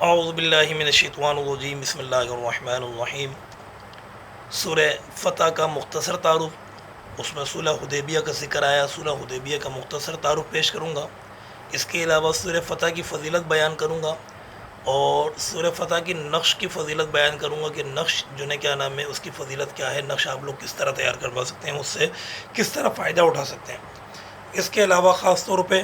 اعوذ باللہ من الشیطان الرجیم، بسم اللہ الرحمن الرحیم۔ سورہ فتح کا مختصر تعارف، اس میں صلح حدیبیہ کا ذکر آیا، صلح حدیبیہ کا مختصر تعارف پیش کروں گا۔ اس کے علاوہ سورہ فتح کی فضیلت بیان کروں گا اور سورہ فتح کی نقش کی فضیلت بیان کروں گا کہ نقش جو ہے کیا نام ہے، اس کی فضیلت کیا ہے، نقش آپ لوگ کس طرح تیار کروا سکتے ہیں، اس سے کس طرح فائدہ اٹھا سکتے ہیں۔ اس کے علاوہ خاص طور پہ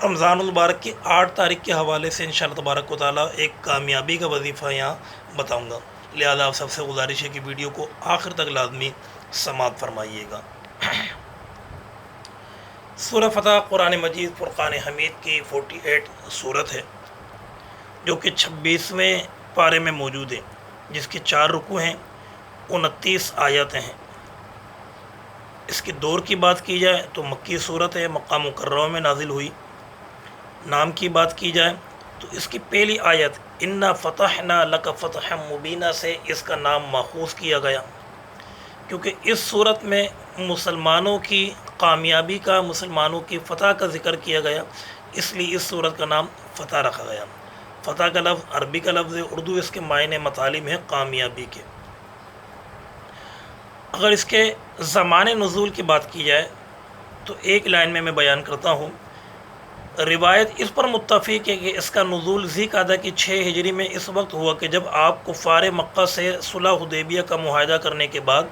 رمضان المبارک کی 8 تاریخ کے حوالے سے انشاءاللہ تبارک و تعالیٰ ایک کامیابی کا وظیفہ یہاں بتاؤں گا، لہذا آپ سب سے گزارش ہے کہ ویڈیو کو آخر تک لازمی سماعت فرمائیے گا۔ سورہ فتح قرآن مجید فرقان حمید کی 48 صورت ہے، جو کہ 26ویں پارے میں موجود ہے، جس کی 4 رکوع ہیں، 29 آیتیں ہیں۔ اس کے دور کی بات کی جائے تو مکی صورت ہے، مکہ مکرمہ میں نازل ہوئی۔ نام کی بات کی جائے تو اس کی پہلی آیت انا فتحنا لک فتحا مبینہ سے اس کا نام ماخوذ کیا گیا، کیونکہ اس صورت میں مسلمانوں کی کامیابی کا، مسلمانوں کی فتح کا ذکر کیا گیا، اس لیے اس صورت کا نام فتح رکھا گیا۔ فتح کا لفظ عربی کا لفظ ہے، اردو اس کے معنی مطالب ہیں کامیابی کے۔ اگر اس کے زمان نزول کی بات کی جائے تو ایک لائن میں بیان کرتا ہوں۔ روایت اس پر متفق ہے کہ اس کا نزول ذی قعدہ کی 6 ہجری میں اس وقت ہوا کہ جب آپ کفار مکہ سے صلح حدیبیہ کا معاہدہ کرنے کے بعد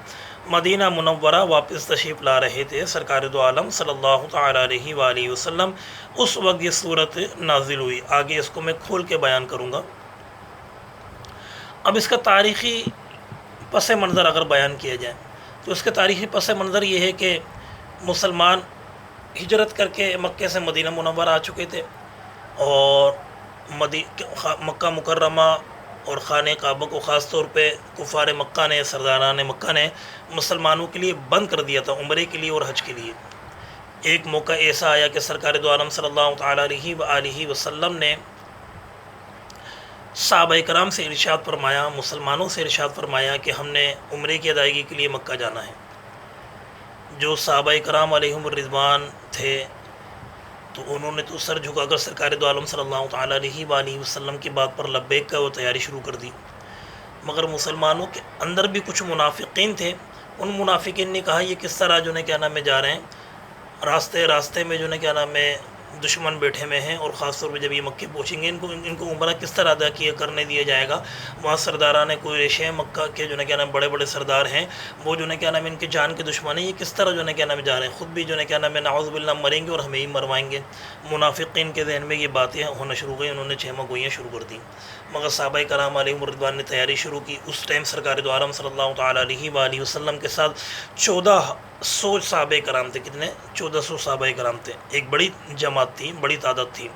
مدینہ منورہ واپس تشریف لا رہے تھے۔ سرکار دو عالم صلی اللہ تعالیٰ علیہ وآلہ وسلم اس وقت یہ صورت نازل ہوئی۔ آگے اس کو میں کھول کے بیان کروں گا۔ اب اس کا تاریخی پس منظر اگر بیان کیا جائے تو اس کا تاریخی پس منظر یہ ہے کہ مسلمان ہجرت کر کے مکے سے مدینہ منورہ آ چکے تھے، اور مکہ مکرمہ اور خانہ کعبہ کو خاص طور پہ کفار مکہ نے، سرداران مکہ نے مسلمانوں کے لیے بند کر دیا تھا، عمرے کے لیے اور حج کے لیے۔ ایک موقع ایسا آیا کہ سرکار دو عالم صلی اللہ تعالیٰ علیہ وآلہ وسلم نے صحابہ کرام سے ارشاد فرمایا، مسلمانوں سے ارشاد فرمایا کہ ہم نے عمرے کی ادائیگی کے لیے مکہ جانا ہے۔ جو صحابہ کرام علیہم الرضوان تھے تو انہوں نے تو سر جھکا کر سرکار دو عالم صلی اللہ تعالیٰ علیہ وآلہ وسلم کی بات پر لبیک کا وہ تیاری شروع کر دی، مگر مسلمانوں کے اندر بھی کچھ منافقین تھے۔ ان منافقین نے کہا یہ کس طرح جو ہے کیا نام ہے جا رہے ہیں، راستے میں جو ہے کیا نام ہے دشمن بیٹھے ہوئے ہیں، اور خاص طور پہ جب یہ مکے پہنچیں گے ان کو عمرہ کس طرح ادا کرنے دیا جائے گا۔ وہاں سرداران قریش ہیں، مکہ کے جو ہے کیا نام بڑے بڑے سردار ہیں، وہ جو ہے کیا نام ان کے جان کے دشمن ہیں، یہ کس طرح جو ہے کیا نام جا رہے ہیں، خود بھی جو ہے کیا نام ہے نعوذ باللہ مریں گے اور ہمیں ہی مروائیں گے۔ منافقین کے ذہن میں یہ باتیں ہونا شروع ہوئی، انہوں نے چہمہ گوئیاں شروع کر دیں، مگر صحابہ کرام علیہم الرضوان نے تیاری شروع کی۔ اس ٹائم سرکار دو عالم صلی اللہ تعالیٰ علیہ وآلہ وسلم کے ساتھ 1400 صحابہ کرام تھے۔ کتنے؟ 1400 صحابہ کرام تھے، ایک بڑی جماعت تھی، بڑی تعداد تھی۔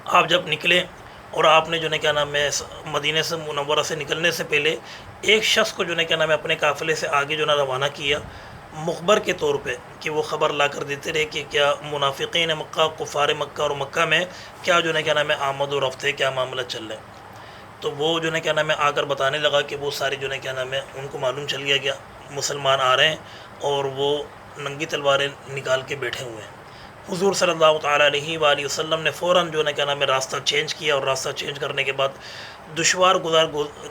آپ جب نکلے اور آپ نے جو ہے کیا نام ہے مدینہ سے منورہ سے نکلنے سے پہلے ایک شخص کو جو ہے کیا نام ہے اپنے قافلے سے آگے جو ہے روانہ کیا، مخبر کے طور پہ، کہ وہ خبر لا کر دیتے رہے کہ کیا منافقین مکہ، کفار مکہ اور مکہ میں کیا جو ہے کیا نام ہے آمد و رفت ہے، کیا معاملہ چل رہے ہیں۔ تو وہ جو ہے کیا نام ہے آ کر بتانے لگا کہ وہ سارے جو ہے کیا نام ہے ان کو معلوم چل گیا مسلمان آ رہے ہیں، اور وہ ننگی تلواریں نکال کے بیٹھے ہوئے ہیں۔ حضور صلی اللہ تعالیٰ علیہ وآلہ وسلم نے فوراً جو ہے کیا نام ہے راستہ چینج کیا، اور راستہ چینج کرنے کے بعد دشوار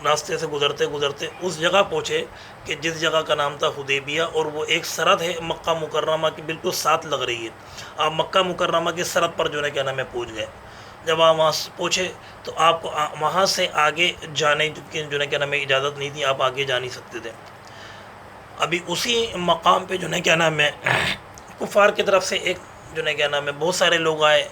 راستے سے گزرتے گزرتے اس جگہ پہنچے کہ جس جگہ کا نام تھا حدیبیہ، اور وہ ایک سرحد ہے مکہ مکرمہ کی بالکل ساتھ لگ رہی ہے۔ آپ مکہ مکرمہ کی سرحد پر جو ہے کیا نام ہے پہنچ گئے۔ جب آپ وہاں پہنچے تو آپ کو وہاں سے آگے جانے کی جو ہے کیا نام ہے اجازت نہیں تھی، آپ آگے جا نہیں سکتے تھے۔ ابھی اسی مقام پہ جو ہے کیا نام ہے کفار کی طرف سے ایک جو ہے کیا نام ہے بہت سارے لوگ آئے،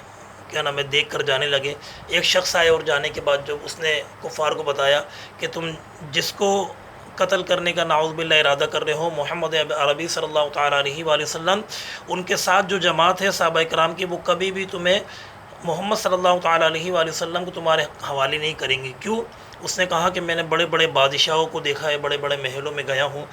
کیا نام ہے دیکھ کر جانے لگے۔ ایک شخص آئے اور جانے کے بعد جب اس نے کفار کو بتایا کہ تم جس کو قتل کرنے کا نعوذ باللہ ارادہ کر رہے ہو، محمد عربی صلی اللہ تعالیٰ علیہ وآلہ وسلم، ان کے ساتھ جو جماعت ہے صحابہ کرام کی، وہ کبھی بھی تمہیں محمد صلی اللہ تعالیٰ علیہ وآلہ وسلم کو تمہارے حوالے نہیں کریں گے۔ کیوں؟ اس نے کہا کہ میں نے بڑے بڑے بادشاہوں کو دیکھا ہے، بڑے بڑے محلوں میں گیا ہوں،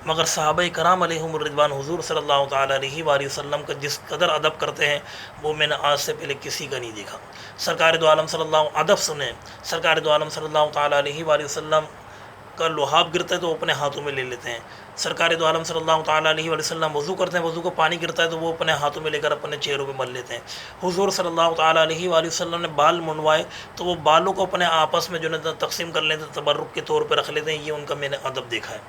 مگر صحابہ کرام علیہم الرضوان حضور صلی اللہ تعالیٰ علیہ وآلہ وسلم کا جس قدر ادب کرتے ہیں وہ میں نے آج سے پہلے کسی کا نہیں دیکھا۔ سرکار دو عالم صلی اللہ ادب سنیں، سرکار دو عالم صلی اللہ تعالیٰ علیہ وآلہ وسلم کا لحاف گرتا ہے تو وہ اپنے ہاتھوں میں لے لیتے ہیں، سرکار دو عالم صلی اللہ تعالیٰ علیہ وسلم وضو کرتے ہیں، وضو کو پانی گرتا ہے تو وہ اپنے ہاتھوں میں لے کر اپنے چہروں پہ مل لیتے ہیں۔ حضور صلی اللہ تعالیٰ علیہ وسلم نے بال منڈوائے تو وہ بالوں کو اپنے آپس میں جو ہے تقسیم کر لیتے ہیں، تبرک کے طور پہ رکھ لیتے ہیں۔ یہ ان کا میں نے ادب دیکھا ہے۔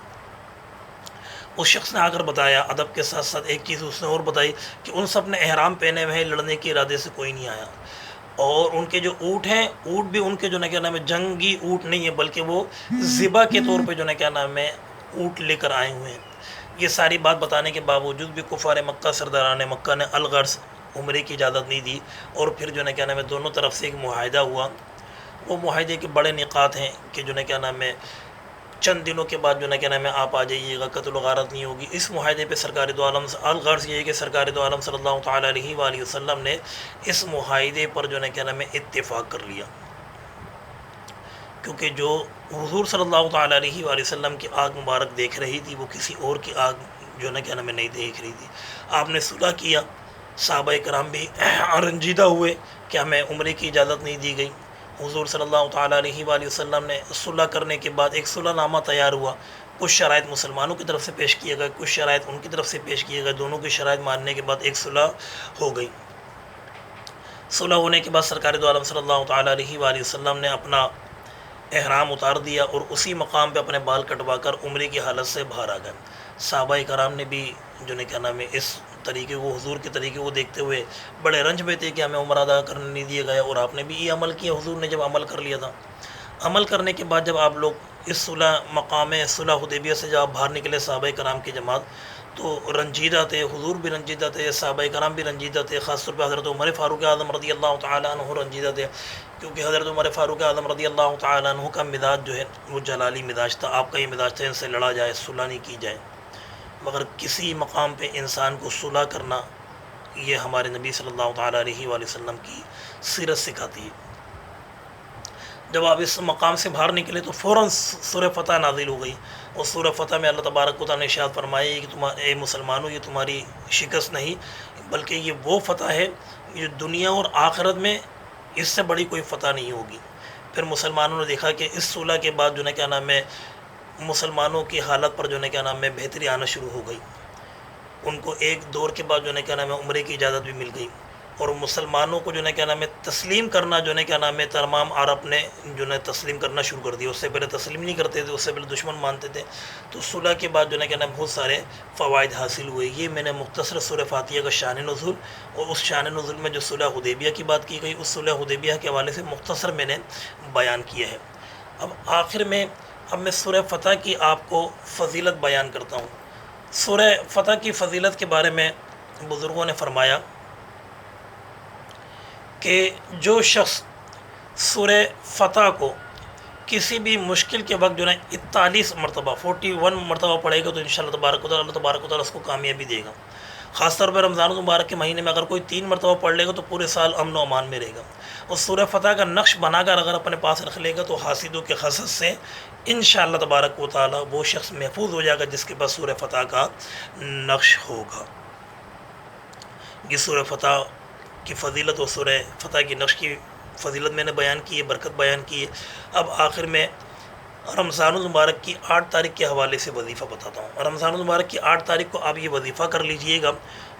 اس شخص نے آ کر بتایا ادب کے ساتھ ساتھ ایک چیز اس نے اور بتائی کہ ان سب نے احرام پہنے ہوئے ہیں، لڑنے کے ارادے سے کوئی نہیں آیا، اور ان کے جو اونٹ ہیں، اونٹ بھی ان کے جو ہے کیا نام ہے جنگی اونٹ نہیں ہے، بلکہ وہ ذبح کے طور پہ جو ہے کیا نام ہے اونٹ لے کر آئے ہوئے ہیں۔ یہ ساری بات بتانے کے باوجود بھی کفار مکہ سرداران مکہ نے الغرض عمرے کی اجازت نہیں دی، اور پھر جو ہے کیا نام ہے دونوں طرف سے ایک معاہدہ ہوا۔ وہ معاہدے کے بڑے نکات ہیں کہ جو ہے کیا نام ہے چند دنوں کے بعد جو ہے کیا نام ہے آپ آ جائیے گا، قتل و غارت نہیں ہوگی۔ اس معاہدے پہ سرکار دو عالم الغرض یہ ہے کہ سرکار دو عالم صلی اللہ تعالیٰ علیہ وآلہ وسلم نے اس معاہدے پر جو ہے کیا نام ہے اتفاق کر لیا، کیونکہ جو حضور صلی اللہ تعالیٰ علیہ وآلہ وسلم کی آگ مبارک دیکھ رہی تھی وہ کسی اور کی آگ جو ہے کیا نام ہے نہیں دیکھ رہی تھی۔ آپ نے صلح کیا، صحابہ کرام بھی رنجیدہ ہوئے کہ ہمیں عمرے کی اجازت نہیں دی گئی۔ حضور صلی اللہ تعالیٰ علیہ وآلہ وسلم نے صلح کرنے کے بعد ایک صلح نامہ تیار ہوا، کچھ شرائط مسلمانوں کی طرف سے پیش کیے گئے، کچھ شرائط ان کی طرف سے پیش کیے گئے، دونوں کی شرائط ماننے کے بعد ایک صلح ہو گئی۔ صلح ہونے کے بعد سرکار دو عالم صلی اللہ تعالیٰ علیہ وآلہ وسلم نے اپنا احرام اتار دیا اور اسی مقام پہ اپنے بال کٹوا کر عمرے کی حالت سے باہر آ گئے۔ صحابہ کرام نے بھی جو ہے کیا نام ہے اس طریقے کو، حضور کے طریقے کو دیکھتے ہوئے بڑے رنج میں تھے کہ ہمیں عمرہ ادا کرنے نہیں دیا گیا، اور آپ نے بھی یہ عمل کیا۔ حضور نے جب عمل کر لیا تھا، عمل کرنے کے بعد جب آپ لوگ اس صلح مقام صلح حدیبیہ سے جب آپ باہر نکلے صحابہ کرام کی جماعت، تو رنجیدہ تھے، حضور بھی رنجیدہ تھے، صحابہ کرام بھی رنجیدہ تھے، خاص طور پہ حضرت عمر فاروق اعظم رضی اللہ تعالیٰ عنہ رنجیدہ تھے، کیونکہ حضرت عمر فاروق اعظم رضی اللہ تعالیٰ عنہ کا مزاج جو ہے وہ جلالی مزاج تھا۔ آپ کا یہ مزاج تھا ان سے لڑا جائے، صلح نہیں کی جائے، مگر کسی مقام پہ انسان کو صلح کرنا یہ ہمارے نبی صلی اللہ تعالیٰ علیہ وآلہ وسلم کی سیرت سکھاتی ہے۔ جب آپ اس مقام سے باہر نکلے تو فوراً سورہ فتح نازل ہو گئی، اور سورہ فتح میں اللہ تبارک و تعالیٰ نے ارشاد فرمایا کہ اے مسلمانوں، یہ تمہاری شکست نہیں بلکہ یہ وہ فتح ہے جو دنیا اور آخرت میں اس سے بڑی کوئی فتح نہیں ہوگی۔ پھر مسلمانوں نے دیکھا کہ اس صلح کے بعد جو ہے کیا نام ہے مسلمانوں کی حالت پر جو ہے کیا نام ہے بہتری آنا شروع ہو گئی۔ ان کو ایک دور کے بعد جو ہے کیا نام ہے عمرے کی اجازت بھی مل گئی، اور مسلمانوں کو جو ہے کیا نام ہے تسلیم کرنا جو ہے کیا نام ہے تمام عرب نے جو ہے تسلیم کرنا شروع کر دیا۔ اس سے پہلے تسلیم نہیں کرتے تھے، اس سے پہلے دشمن مانتے تھے۔ تو صلح کے بعد جو ہے کیا نام بہت سارے فوائد حاصل ہوئے۔ یہ میں نے مختصر سورہ فاتحہ کا شان نزول اور اس شان نزول میں جو صلح حدیبیہ کی بات کی گئی، اس صلح حدیبیہ کے حوالے سے مختصر میں نے بیان کیا ہے۔ اب آخر میں میں سورہ فتح کی آپ کو فضیلت بیان کرتا ہوں۔ سورہ فتح کی فضیلت کے بارے میں بزرگوں نے فرمایا کہ جو شخص سورہ فتح کو کسی بھی مشکل کے وقت جو ہے 41 مرتبہ 41 مرتبہ پڑھے گا تو انشاءاللہ تبارک و تعالیٰ اللہ تبارک و تعالیٰ اس کو کامیابی دے گا۔ خاص طور پر رمضان المبارک کے مہینے میں اگر کوئی 3 مرتبہ پڑھ لے گا تو پورے سال امن و امان میں رہے گا۔ اور سورہ فتح کا نقش بنا کر اگر اپنے پاس رکھ لے گا تو حاسدوں کے حسد سے انشاءاللہ تبارک و تعالیٰ وہ شخص محفوظ ہو جائے گا جس کے پاس سورہ فتح کا نقش ہوگا۔ یہ سورہ فتح کی فضیلت اور سورہ فتح کی نقش کی فضیلت میں نے بیان کی ہے، برکت بیان کی ہے۔ اب آخر میں رمضان المبارک کی 8 تاریخ کے حوالے سے وظیفہ بتاتا ہوں۔ رمضان المبارک کی 8 تاریخ کو آپ یہ وظیفہ کر لیجئے گا،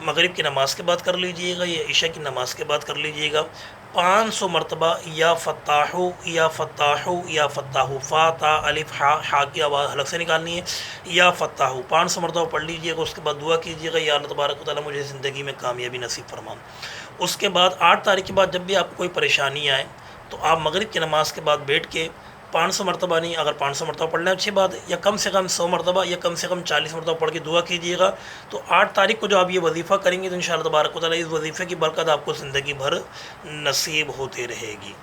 مغرب کی نماز کے بعد کر لیجئے گا یا عشاء کی نماز کے بعد کر لیجئے گا۔ 500 مرتبہ یا فتاحو یا فتاحو یا فتاحو، فا تا الف ہا کی آواز حلق سے نکالنی ہے، یا فتاحو 500 مرتبہ پڑھ لیجئے گا۔ اس کے بعد دعا کیجئے گا یا اللہ تبارک و تعالیٰ مجھے زندگی میں کامیابی نصیب فرما۔ اس کے بعد 8 تاریخ کے بعد جب بھی آپ کو کوئی پریشانی آئے تو آپ مغرب کی نماز کے بعد بیٹھ کے 500 مرتبہ نہیں، اگر 500 مرتبہ پڑھ لیں اچھی بات ہے، یا کم سے کم 100 مرتبہ یا کم سے کم 40 مرتبہ پڑھ کے دعا کیجیے گا۔ تو 8 تاریخ کو جو آپ یہ وظیفہ کریں گے تو انشاءاللہ تبارک و تعالیٰ اس وظیفے کی برکت آپ کو زندگی بھر نصیب ہوتے رہے گی۔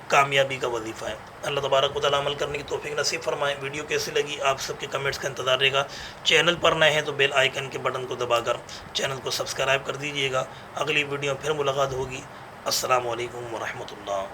کامیابی کا وظیفہ ہے۔ اللہ تبارک و تعالیٰ عمل کرنے کی توفیق نصیب فرمائیں۔ ویڈیو کیسی لگی آپ سب کے کمنٹس کا انتظار رہے گا۔ چینل پر نئے ہیں تو بیل آئیکن کے بٹن کو دبا کر چینل کو سبسکرائب کر دیجیے گا۔ اگلی ویڈیو پھر ملاقات ہوگی۔ السلام علیکم ورحمۃ اللہ۔